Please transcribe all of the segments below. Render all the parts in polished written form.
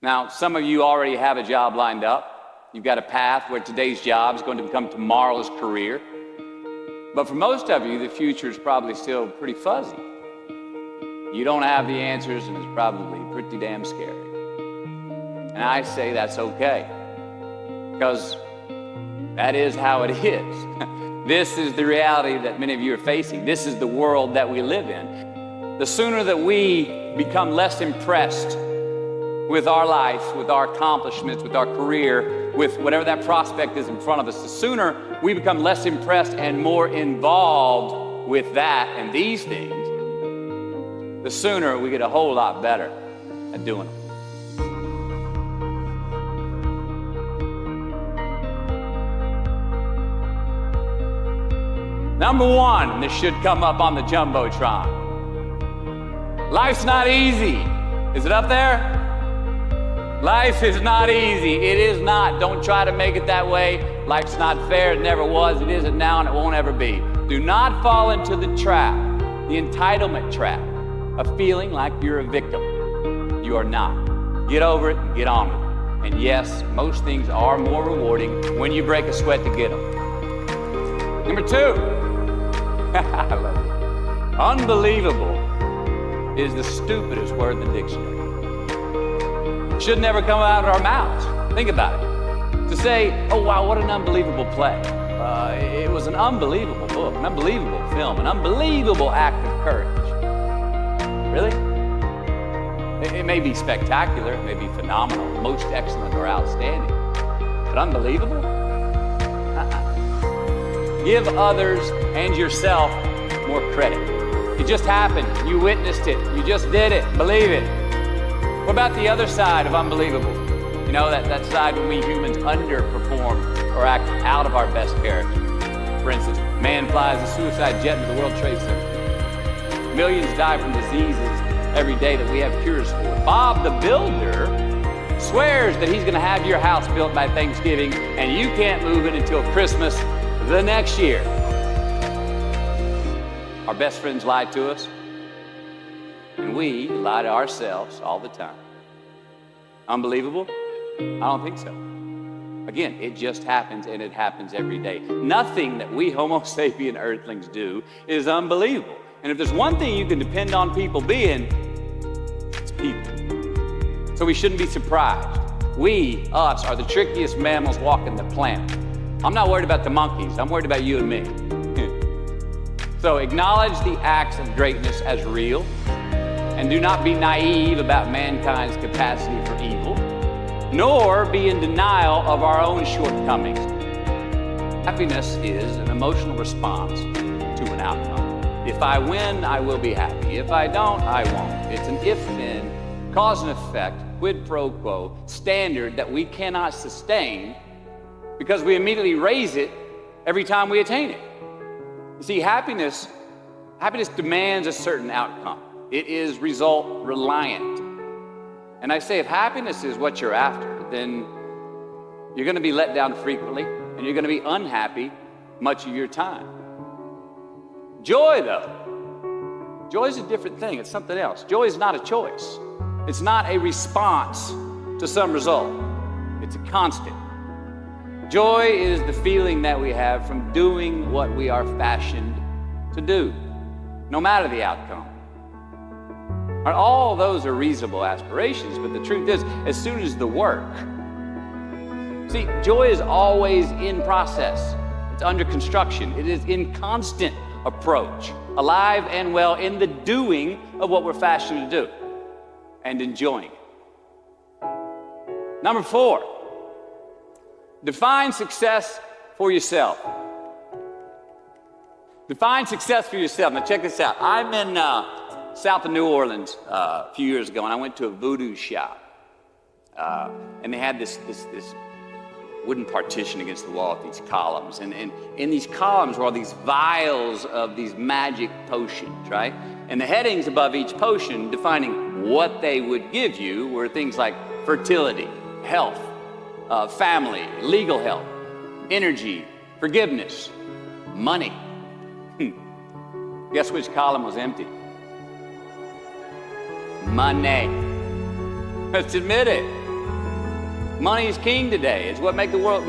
Now, some of you already have a job lined up. You've got a path where today's job is going to become tomorrow's career. But for most of you, the future is probably still pretty fuzzy. You don't have the answers, and it's probably pretty damn scary. And I say that's okay, because that is how it is. This is the reality that many of you are facing. This is the world that we live in. The sooner that we become less impressed with our life, with our accomplishments, with our career, with whatever that prospect is in front of us, the sooner we become less impressed and more involved with that and these things, the sooner we get a whole lot better at doing them. Number one, this should come up on the Jumbotron. Life's not easy. Is it up there? Life is not easy. It is not. Don't try to make it that way. Life's not fair. It never was. It isn't now, and it won't ever be. Do not fall into the trap, the entitlement trap, of feeling like you're a victim. You are not. Get over it and get on with it. And yes, most things are more rewarding when you break a sweat to get them. Number two, I love it. Unbelievable is the stupidest word in the dictionary. It should never come out of our mouths. Think about it. To say, oh wow, what an unbelievable play. It was an unbelievable book, an unbelievable film, an unbelievable act of courage. Really? It may be spectacular, it may be phenomenal, most excellent or outstanding, but unbelievable? Give others and yourself more credit. It just happened. You witnessed it. You just did it. Believe it. What about the other side of unbelievable? You know, that side when we humans underperform or act out of our best character. For instance, man flies a suicide jet into the World Trade Center. Millions die from diseases every day that we have cures for. Bob the Builder swears that he's going to have your house built by Thanksgiving, and you can't move in until Christmas the next year. Our best friends lie to us, and we lie to ourselves all the time. Unbelievable? I don't think so. Again, it just happens, and it happens every day. Nothing that we Homo sapien earthlings do is unbelievable. And if there's one thing you can depend on people being, it's people. So we shouldn't be surprised. We, us, are the trickiest mammals walking the planet. I'm not worried about the monkeys. I'm worried about you and me. So acknowledge the acts of greatness as real, and do not be naive about mankind's capacity for evil, nor be in denial of our own shortcomings. Happiness is an emotional response to an outcome. If I win, I will be happy. If I don't, I won't. It's an if-then, cause and effect, quid pro quo standard that we cannot sustain because we immediately raise it every time we attain it. You see, happiness demands a certain outcome. It is result reliant. And I say if happiness is what you're after, then you're going to be let down frequently, and you're going to be unhappy much of your time. Joy, though, joy is a different thing. It's something else. Joy is not a choice. It's not a response to some result. It's a constant. Joy is the feeling that we have from doing what we are fashioned to do, no matter the outcome. And all those are reasonable aspirations, but the truth is, as soon as the work, see, joy is always in process. It's under construction. It is in constant approach, alive and well in the doing of what we're fashioned to do and enjoying it. Number 4, define success for yourself. Define success for yourself. Now check this out. I'm in south of New Orleans a few years ago, and I went to a voodoo shop. And they had this wooden partition against the wall with these columns. And in these columns were all these vials of these magic potions, right? And the headings above each potion defining what they would give you were things like fertility, health, family, legal help, energy, forgiveness, money. Guess which column was empty? Money. Let's admit it. Money is king today. It's what makes the world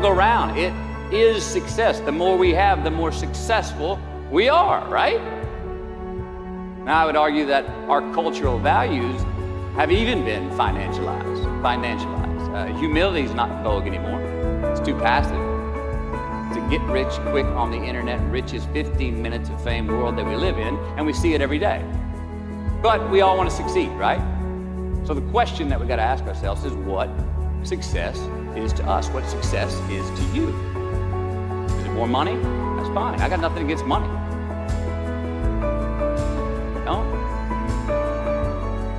go round. It is success. The more we have, the more successful we are, right? Now, I would argue that our cultural values have even been financialized. Humility is not in vogue anymore. It's too passive. To get rich quick on the internet, rich is 15 minutes of fame world that we live in, and we see it every day. But we all want to succeed, right? So the question that we got to ask ourselves is what success is to us, what success is to you. Is it more money? That's fine. I got nothing against money. No?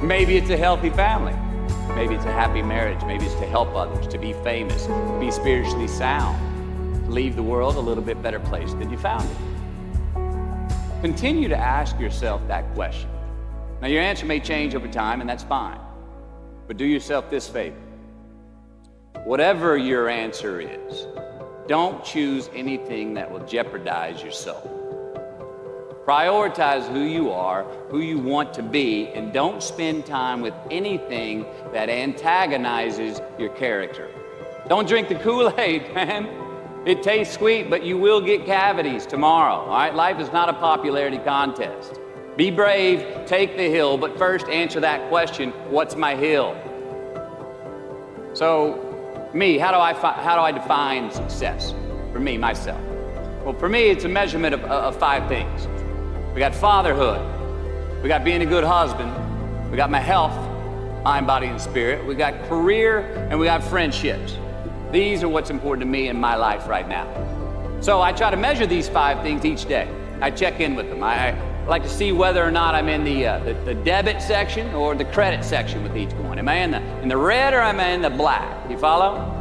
Maybe it's a healthy family. Maybe it's a happy marriage. Maybe it's to help others, to be famous, to be spiritually sound, to leave the world a little bit better place than you found it. Continue to ask yourself that question. Now, your answer may change over time, and that's fine. But do yourself this favor. Whatever your answer is, don't choose anything that will jeopardize your soul. Prioritize who you are, who you want to be, and don't spend time with anything that antagonizes your character. Don't drink the Kool-Aid, man. It tastes sweet, but you will get cavities tomorrow, all right? Life is not a popularity contest. Be brave, take the hill, but first answer that question, what's my hill? So, how do I define success? For me, myself. Well, for me, it's a measurement of 5 things. We got fatherhood. We got being a good husband. We got my health, mind, body, and spirit. We got career, and we got friendships. These are what's important to me in my life right now. So I try to measure these 5 things each day. I check in with them. I like to see whether or not I'm in the debit section or the credit section with each one. Am I in the red or am I in the black? You follow?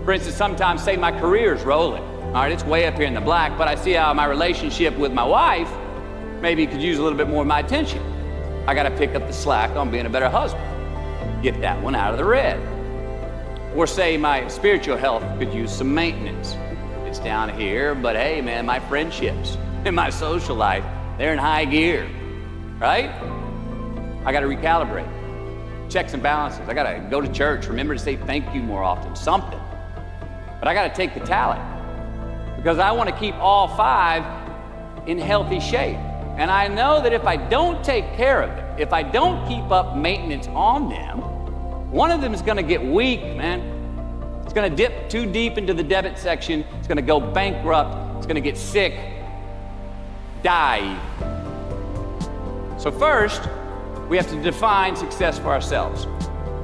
For instance, sometimes say my career's rolling. All right, it's way up here in the black, but I see how my relationship with my wife maybe could use a little bit more of my attention. I got to pick up the slack on being a better husband. Get that one out of the red. Or say my spiritual health could use some maintenance. It's down here, but hey, man, my friendships and my social life, they're in high gear, right? I got to recalibrate. Checks and balances. I got to go to church. Remember to say thank you more often, something. But I got to take the tally because I want to keep all 5 in healthy shape. And I know that if I don't take care of it, if I don't keep up maintenance on them, one of them is going to get weak, man. It's going to dip too deep into the debit section. It's going to go bankrupt. It's going to get sick, die. So first, we have to define success for ourselves.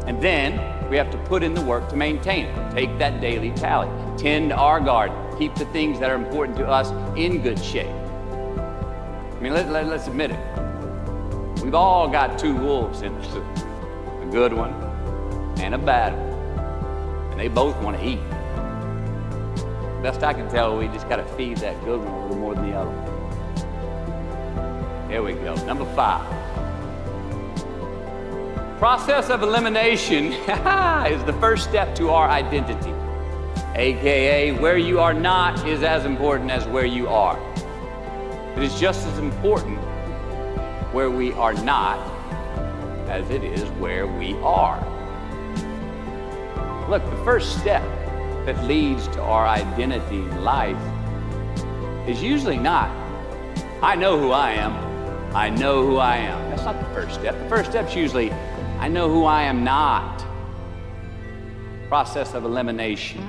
And then we have to put in the work to maintain it. Take that daily tally. Tend our garden. Keep the things that are important to us in good shape. I mean, let's admit it. We've all got 2 wolves in us, a good one and a bad one. And they both want to eat. Best I can tell, we just got to feed that good one a little more than the other one. Here we go. Number 5. Process of elimination is the first step to our identity. AKA, where you are not is as important as where you are. It is just as important where we are not as it is where we are. Look, the first step that leads to our identity in life is usually not, I know who I am, I know who I am. That's not the first step. The first step's usually, I know who I am not. Process of elimination.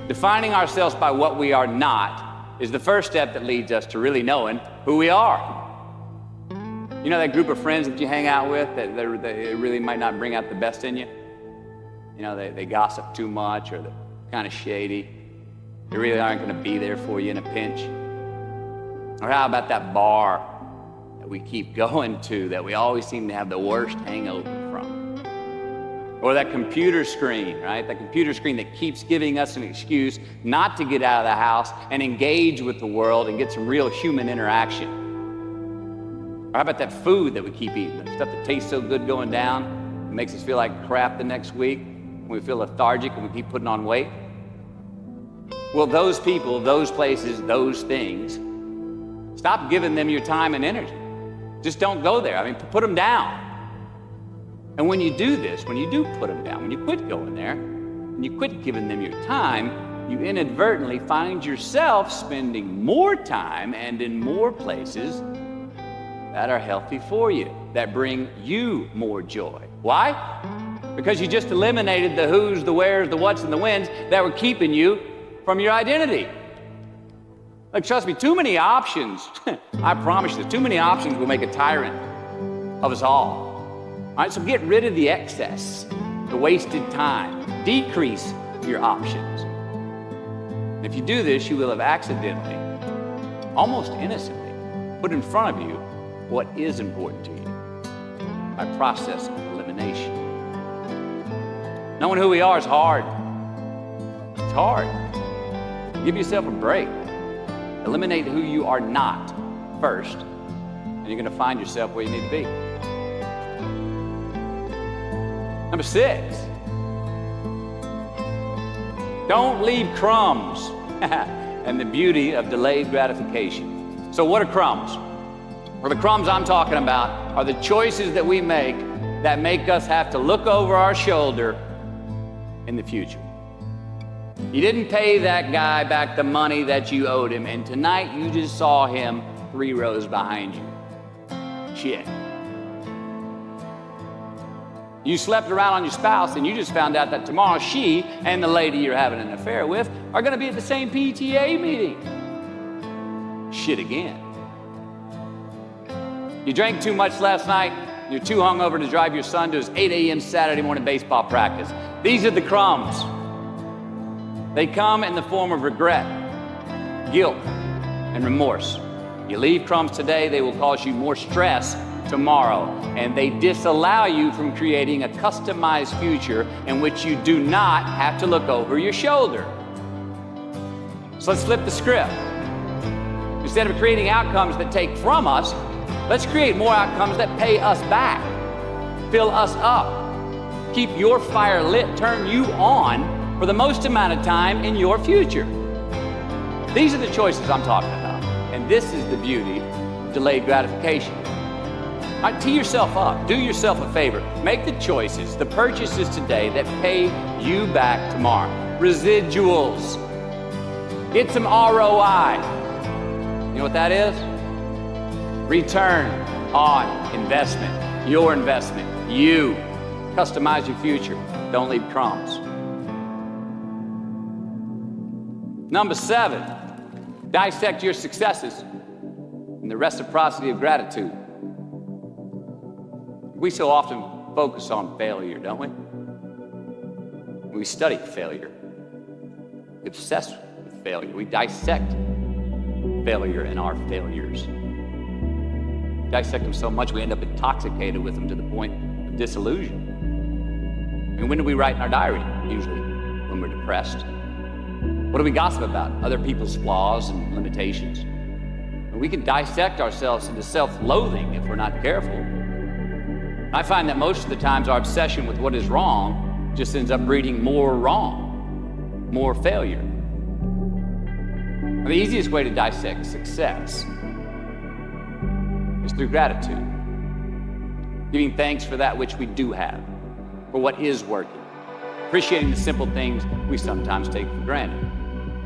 Defining ourselves by what we are not is the first step that leads us to really knowing who we are. You know that group of friends that you hang out with that they really might not bring out the best in you? You know, they gossip too much or they're kind of shady. They really aren't going to be there for you in a pinch. Or how about that bar that we keep going to that we always seem to have the worst hangover from? Or that computer screen, right? That computer screen that keeps giving us an excuse not to get out of the house and engage with the world and get some real human interaction. Or how about that food that we keep eating? That stuff that tastes so good going down, it makes us feel like crap the next week, when we feel lethargic and we keep putting on weight. Well, those people, those places, those things, stop giving them your time and energy. Just don't go there. I mean, put them down. And when you do this, when you do put them down, when you quit going there, when you quit giving them your time, you inadvertently find yourself spending more time and in more places that are healthy for you, that bring you more joy. Why? Because you just eliminated the who's, the where's, the what's, and the when's that were keeping you from your identity. Like, trust me, too many options, I promise you, too many options will make a tyrant of us all. All right, so get rid of the excess, the wasted time. Decrease your options. And if you do this, you will have accidentally, almost innocently, put in front of you what is important to you by process of elimination. Knowing who we are is hard. It's hard. Give yourself a break. Eliminate who you are not first, and you're going to find yourself where you need to be. Number 6, don't leave crumbs and the beauty of delayed gratification. So what are crumbs? Well, the crumbs I'm talking about are the choices that we make that make us have to look over our shoulder in the future. You didn't pay that guy back the money that you owed him, and tonight you just saw him 3 rows behind you. Shit. You slept around on your spouse and you just found out that tomorrow she and the lady you're having an affair with are going to be at the same PTA meeting. Shit again. You drank too much last night. You're too hungover to drive your son to his 8 a.m. Saturday morning baseball practice. These are the crumbs. They come in the form of regret, guilt, and remorse. You leave crumbs today, they will cause you more stress tomorrow, and they disallow you from creating a customized future in which you do not have to look over your shoulder. So let's flip the script. Instead of creating outcomes that take from us, let's create more outcomes that pay us back, fill us up, keep your fire lit, turn you on for the most amount of time in your future. These are the choices I'm talking about, and this is the beauty of delayed gratification. All right, tee yourself up. Do yourself a favor. Make the choices, the purchases today that pay you back tomorrow. Residuals. Get some ROI. You know what that is? Return on investment. Your investment. You. Customize your future. Don't leave crumbs. Number 7, dissect your successes and the reciprocity of gratitude. We so often focus on failure, don't we? We study failure. We obsess with failure. We dissect failure and our failures. We dissect them so much we end up intoxicated with them to the point of disillusion. And when do we write in our diary? Usually when we're depressed. What do we gossip about? Other people's flaws and limitations. And we can dissect ourselves into self-loathing if we're not careful. I find that most of the times our obsession with what is wrong just ends up breeding more wrong, more failure. And the easiest way to dissect success is through gratitude. Giving thanks for that which we do have, for what is working. Appreciating the simple things we sometimes take for granted.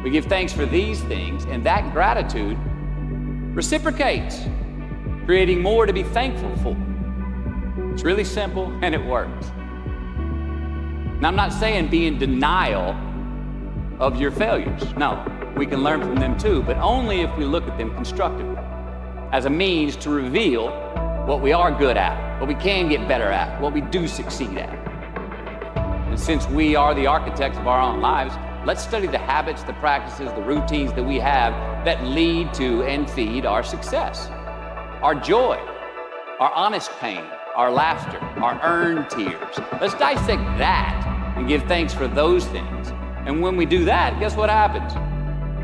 We give thanks for these things, and that gratitude reciprocates, creating more to be thankful for. It's really simple, and it works. Now, I'm not saying be in denial of your failures. No, we can learn from them too, but only if we look at them constructively, as a means to reveal what we are good at, what we can get better at, what we do succeed at. And since we are the architects of our own lives, let's study the habits, the practices, the routines that we have that lead to and feed our success, our joy, our honest pain, our laughter, our earned tears. Let's dissect that and give thanks for those things. And when we do that, guess what happens?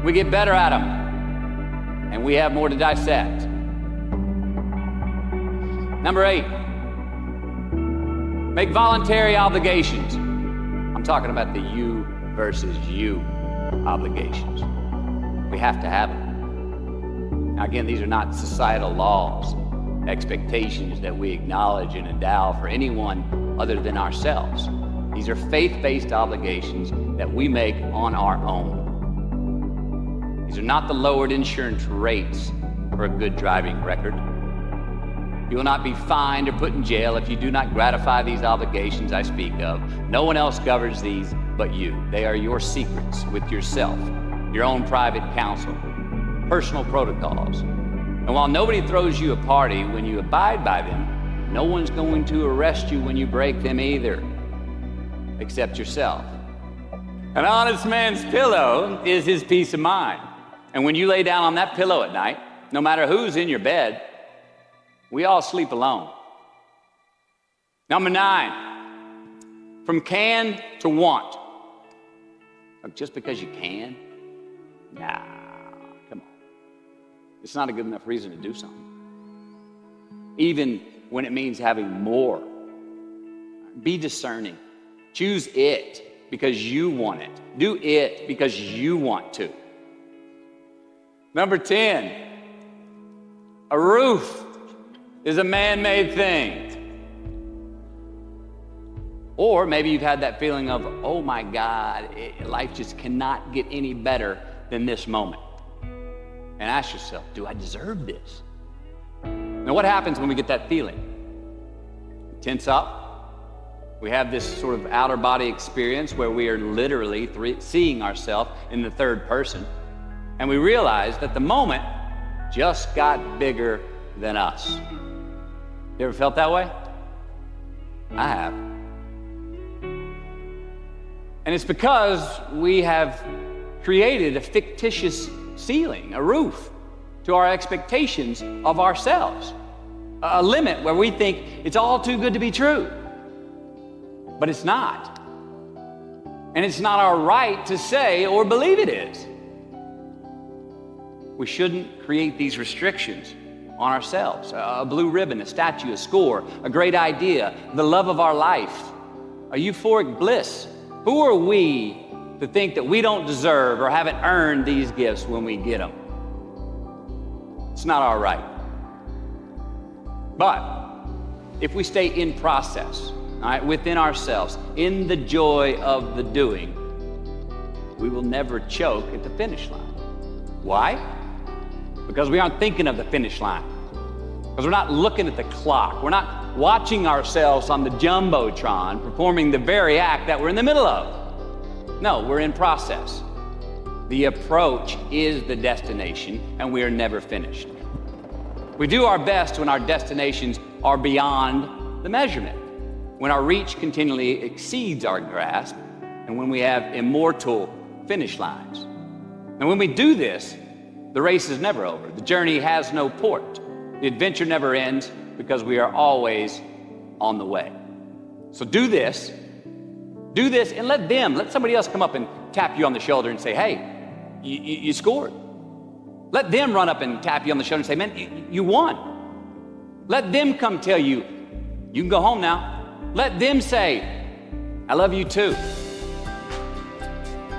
We get better at them, and we have more to dissect. Number 8, make voluntary obligations. I'm talking about the you versus you obligations. We have to have them. Now again, these are not societal laws, expectations that we acknowledge and endow for anyone other than ourselves. These are faith-based obligations that we make on our own. These are not the lowered insurance rates for a good driving record. You will not be fined or put in jail if you do not gratify these obligations I speak of. No one else governs these but you. They are your secrets with yourself, your own private counsel, personal protocols. And while nobody throws you a party when you abide by them, no one's going to arrest you when you break them either, except yourself. An honest man's pillow is his peace of mind. And when you lay down on that pillow at night, no matter who's in your bed, we all sleep alone. Number 9, from can to want. Just because you can? Nah, come on. It's not a good enough reason to do something. Even when it means having more. Be discerning. Choose it because you want it. Do it because you want to. Number 10, a roof is a man-made thing. Or maybe you've had that feeling of, oh my God, life just cannot get any better than this moment. And ask yourself, do I deserve this? Now what happens when we get that feeling? We tense up. We have this sort of outer body experience where we are literally seeing ourselves in the third person. And we realize that the moment just got bigger than us. You ever felt that way? I have. And it's because we have created a fictitious ceiling, a roof, to our expectations of ourselves. A limit where we think it's all too good to be true. But it's not. And it's not our right to say or believe it is. We shouldn't create these restrictions on ourselves. A blue ribbon, a statue, a score, a great idea, the love of our life, a euphoric bliss. Who are we to think that we don't deserve or haven't earned these gifts when we get them? It's not our right. But if we stay in process, all right, within ourselves, in the joy of the doing, we will never choke at the finish line. Why? Because we aren't thinking of the finish line. Because we're not looking at the clock. We're not watching ourselves on the Jumbotron performing the very act that we're in the middle of. No, we're in process. The approach is the destination, and we are never finished. We do our best when our destinations are beyond the measurement, when our reach continually exceeds our grasp, and when we have immortal finish lines. And when we do this, the race is never over. The journey has no port. The adventure never ends because we are always on the way. So do this, and let somebody else come up and tap you on the shoulder and say, hey, you scored. Let them run up and tap you on the shoulder and say, man, you won. Let them come tell you, you can go home now. Let them say, I love you too.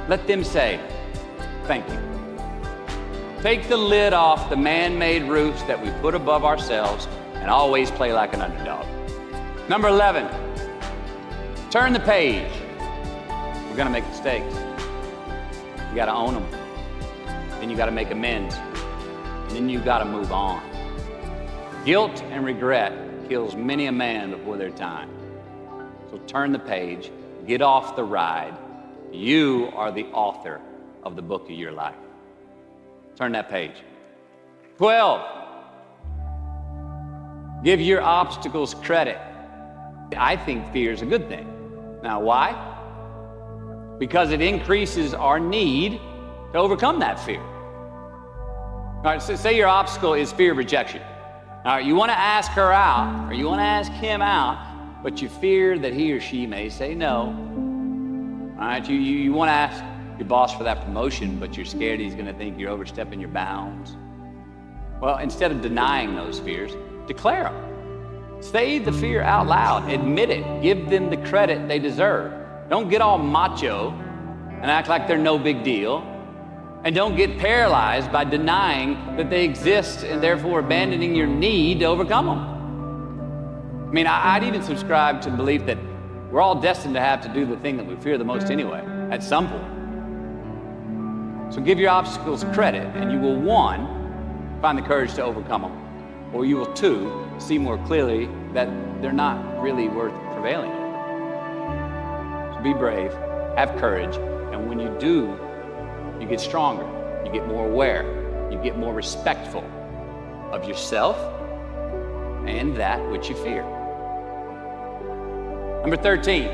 Let them say, thank you. Take the lid off the man-made roofs that we put above ourselves and always play like an underdog. Number 11, turn the page. We're gonna make mistakes. You gotta own them. Then you gotta make amends. And then you gotta move on. Guilt and regret kills many a man before their time. So turn the page, get off the ride. You are the author of the book of your life. Turn that page. 12, give your obstacles credit. I think fear is a good thing. Now, why? Because it increases our need to overcome that fear. All right, so say your obstacle is fear of rejection. All right, you want to ask her out, or you want to ask him out, but you fear that he or she may say no. All right, you want to ask your boss for that promotion, but you're scared he's going to think you're overstepping your bounds. Well, instead of denying those fears, declare them. Say the fear out loud. Admit it. Give them the credit they deserve. Don't get all macho and act like they're no big deal. And don't get paralyzed by denying that they exist and therefore abandoning your need to overcome them. mean, I'd even subscribe to the belief that we're all destined to have to do the thing that we fear the most anyway, at some point. So give your obstacles credit, and you will, 1, find the courage to overcome them, or you will, 2, see more clearly that they're not really worth prevailing over. So be brave, have courage, and when you do, you get stronger, you get more aware, you get more respectful of yourself and that which you fear. Number 13.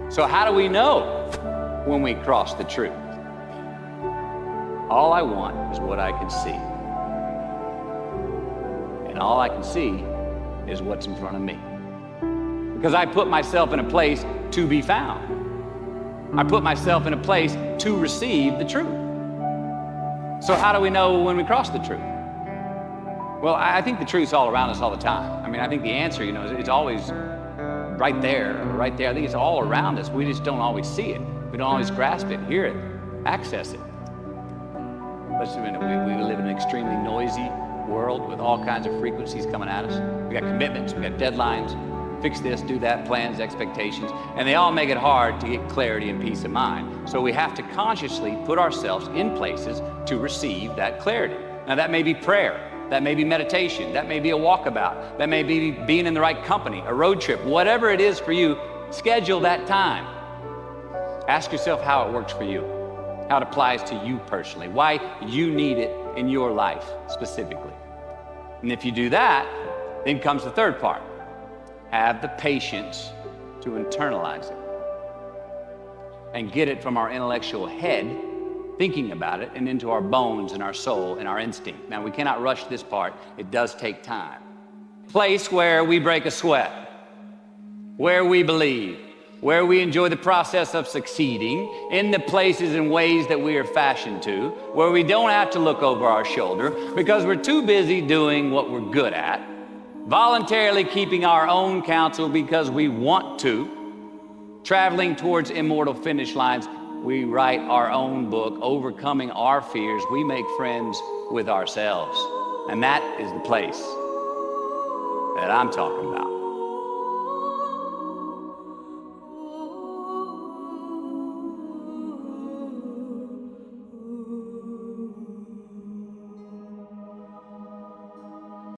So how do we know when we cross the truth? All I want is what I can see. And all I can see is what's in front of me. Because I put myself in a place to be found. I put myself in a place to receive the truth. So how do we know when we cross the truth? Well, I think the truth's all around us all the time. I mean, I think the answer, is always right there, right there. I think it's all around us. We just don't always see it. We don't always grasp it, hear it, access it. Let's admit it, we live in an extremely noisy world with all kinds of frequencies coming at us. We got commitments, we got deadlines, fix this, do that, plans, expectations, and they all make it hard to get clarity and peace of mind. So we have to consciously put ourselves in places to receive that clarity. Now that may be prayer, that may be meditation, that may be a walkabout, that may be being in the right company, a road trip, whatever it is for you, schedule that time. Ask yourself how it works for you, how it applies to you personally, why you need it in your life specifically. And if you do that, then comes the third part. Have the patience to internalize it and get it from our intellectual head, thinking about it, and into our bones and our soul and our instinct. Now, we cannot rush this part. It does take time. Place where we break a sweat, where we believe, where we enjoy the process of succeeding, in the places and ways that we are fashioned to, where we don't have to look over our shoulder because we're too busy doing what we're good at, voluntarily keeping our own counsel because we want to, traveling towards immortal finish lines. We write our own book, overcoming our fears. We make friends with ourselves. And that is the place that I'm talking about.